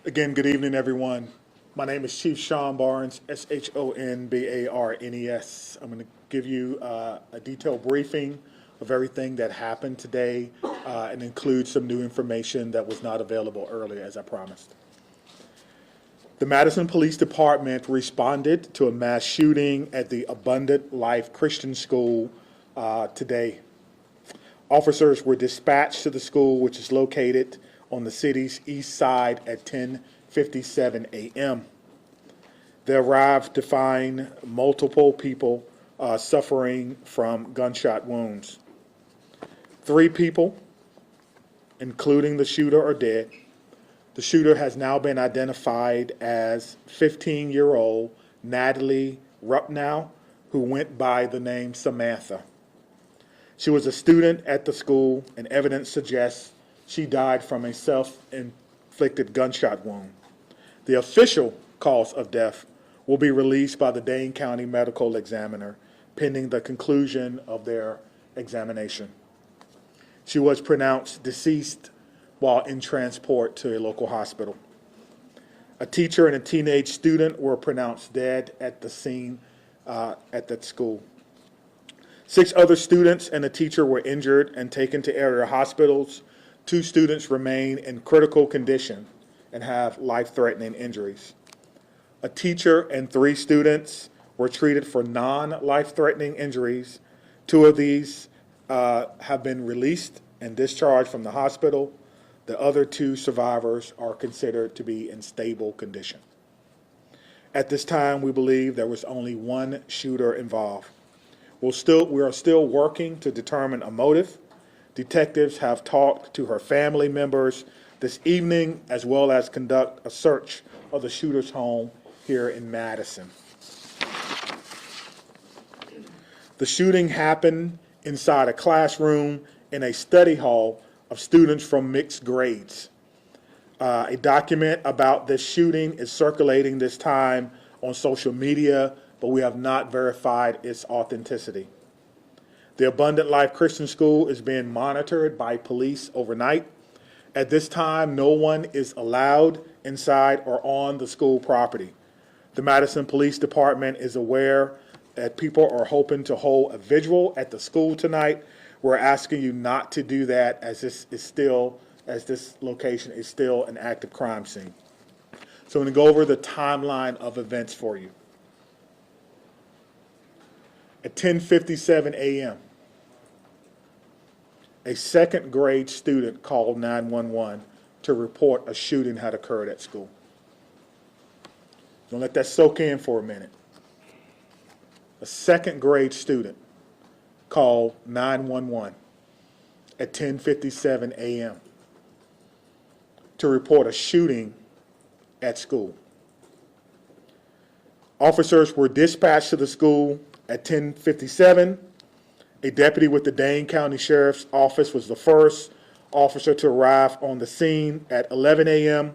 Again, good evening, everyone. My name is Chief Sean Barnes, Shonbarnes. I'm going to give you a detailed briefing of everything that happened today and include some new information that was not available earlier, as I promised. The Madison Police Department responded to a mass shooting at the Abundant Life Christian School today. Officers were dispatched to the school, which is located on the city's east side at 10:57 a.m. They arrived to find multiple people suffering from gunshot wounds. 3 people, including the shooter, are dead. The shooter has now been identified as 15-year-old Natalie Rupnow, who went by the name Samantha. She was a student at the school, and evidence suggests she died from a self-inflicted gunshot wound. The official cause of death will be released by the Dane County Medical Examiner pending the conclusion of their examination. She was pronounced deceased while in transport to a local hospital. A teacher and a teenage student were pronounced dead at the scene at that school. 6 other students and a teacher were injured and taken to area hospitals. 2 students remain in critical condition and have life-threatening injuries. A teacher and 3 students were treated for non-life-threatening injuries. 2 of these have been released and discharged from the hospital. The other 2 survivors are considered to be in stable condition. At this time, we believe there was only one shooter involved. We are still working to determine a motive. Detectives have talked to her family members this evening, as well as conduct a search of the shooter's home here in Madison. The shooting happened inside a classroom in a study hall of students from mixed grades. A document about this shooting is circulating this time on social media, but we have not verified its authenticity. The Abundant Life Christian School is being monitored by police overnight. At this time, no one is allowed inside or on the school property. The Madison Police Department is aware that people are hoping to hold a vigil at the school tonight. We're asking you not to do that as this location is still an active crime scene. So I'm going to go over the timeline of events for you. At 10:57 a.m., a second grade student called 911 to report a shooting had occurred at school. Don't let that soak in for a minute. A second grade student called 911 at 10:57 a.m. to report a shooting at school. Officers were dispatched to the school at 10:57. A deputy with the Dane County Sheriff's Office was the first officer to arrive on the scene at 11 a.m.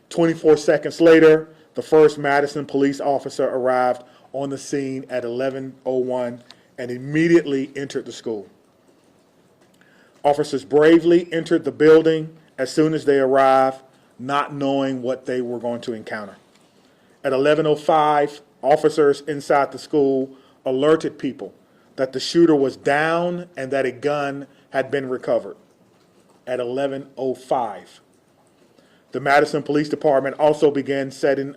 24 seconds later, the first Madison police officer arrived on the scene at 11:01 and immediately entered the school. Officers bravely entered the building as soon as they arrived, not knowing what they were going to encounter. At 11:05, officers inside the school alerted people that the shooter was down and that a gun had been recovered. At 11:05, the Madison Police Department also began setting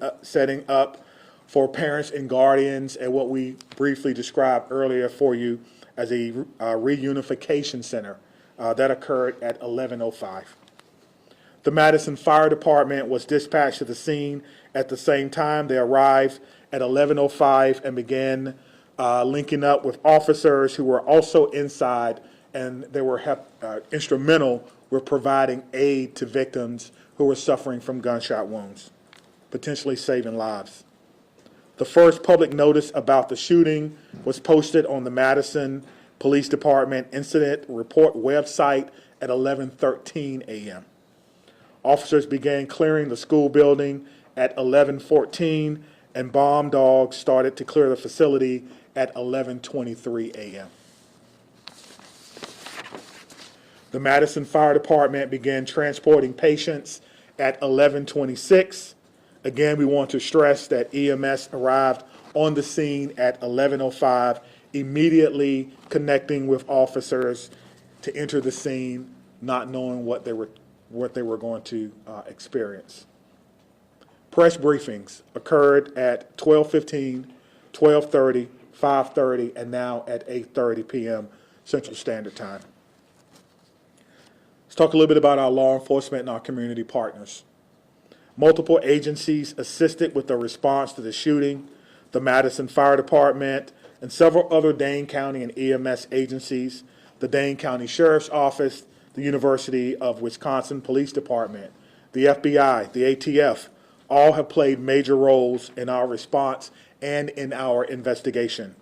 up for parents and guardians at what we briefly described earlier for you as a reunification center that occurred at 11:05. The Madison Fire Department was dispatched to the scene at the same time. They arrived at 11:05 and began linking up with officers who were also inside, and they were instrumental with providing aid to victims who were suffering from gunshot wounds, potentially saving lives. The first public notice about the shooting was posted on the Madison Police Department Incident Report website at 11:13 a.m. Officers began clearing the school building at 11:14, and bomb dogs started to clear the facility at 11:23 a.m. The Madison Fire Department began transporting patients at 11:26. Again, we want to stress that EMS arrived on the scene at 11:05, immediately connecting with officers to enter the scene, not knowing what they were going to experience. Press briefings occurred at 12:15, 12:30, 5:30, and now at 8:30 p.m. Central Standard Time. Let's talk a little bit about our law enforcement and our community partners. Multiple agencies assisted with the response to the shooting. The Madison Fire Department and several other Dane County and EMS agencies, the Dane County Sheriff's Office, the University of Wisconsin Police Department, the FBI, the ATF, all have played major roles in our response and in our investigation.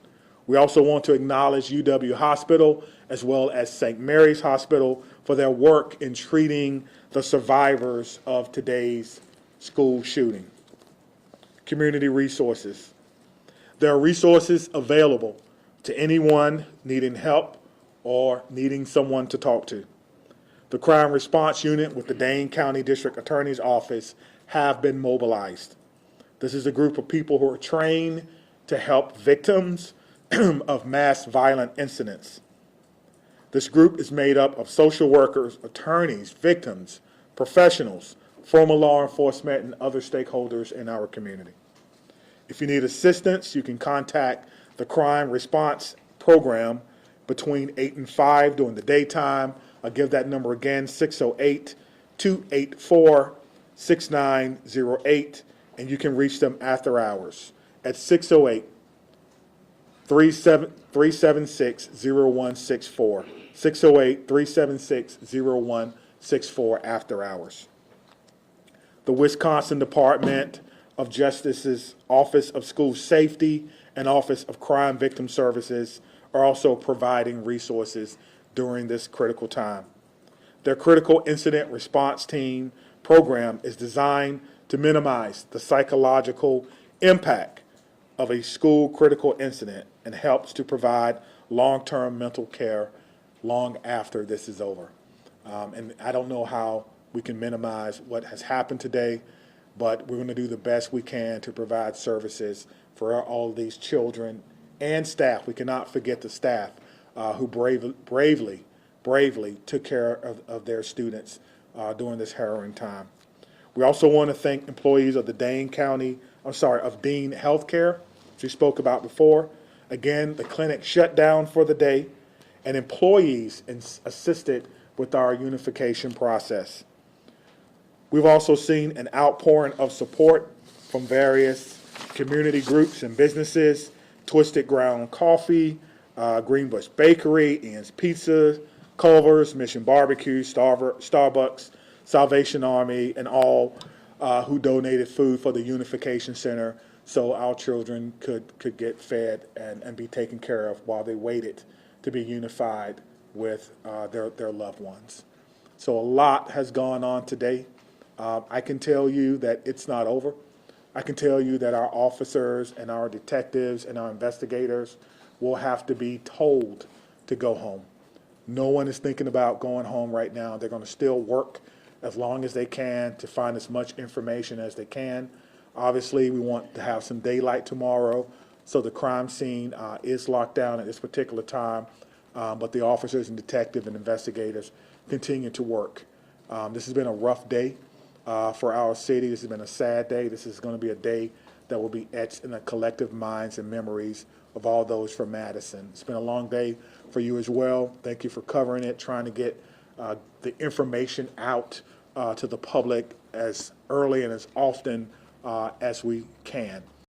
We also want to acknowledge UW Hospital as well as St. Mary's Hospital for their work in treating the survivors of today's school shooting. Community resources. There are resources available to anyone needing help or needing someone to talk to. The Crime Response Unit with the Dane County District Attorney's Office have been mobilized. This is a group of people who are trained to help victims of mass violent incidents. This group is made up of social workers, attorneys, victims, professionals, former law enforcement, and other stakeholders in our community. If you need assistance, you can contact the Crime Response Program between 8 and 5 during the daytime. I'll give that number again, 608-284-6908, and you can reach them after hours at 608-376-0164, 608-376-0164 after hours. The Wisconsin Department of Justice's Office of School Safety and Office of Crime Victim Services are also providing resources during this critical time. Their Critical Incident Response Team program is designed to minimize the psychological impact of a school critical incident and helps to provide long-term mental care long after this is over. And I don't know how we can minimize what has happened today, but we're going to do the best we can to provide services for all these children and staff. We cannot forget the staff who bravely took care of their students during this harrowing time. We also want to thank employees of the Dane Healthcare, which we spoke about before. Again, the clinic shut down for the day, and employees assisted with our unification process. We've also seen an outpouring of support from various community groups and businesses: Twisted Ground Coffee, Greenbush Bakery, Ian's Pizza, Culver's, Mission Barbecue, Starbucks, Salvation Army, and all who donated food for the Unification Center so our children could get fed and be taken care of while they waited to be unified with their loved ones. So a lot has gone on today. I can tell you that it's not over. I can tell you that our officers and our detectives and our investigators will have to be told to go home. No one is thinking about going home right now. They're going to still work as long as they can to find as much information as they can. Obviously, we want to have some daylight tomorrow, so the crime scene is locked down at this particular time, but the officers and detectives and investigators continue to work. This has been a rough day for our city. This has been a sad day. This is going to be a day that will be etched in the collective minds and memories of all those from Madison. It's been a long day for you as well. Thank you for covering it, trying to get the information out to the public as early and as often as we can.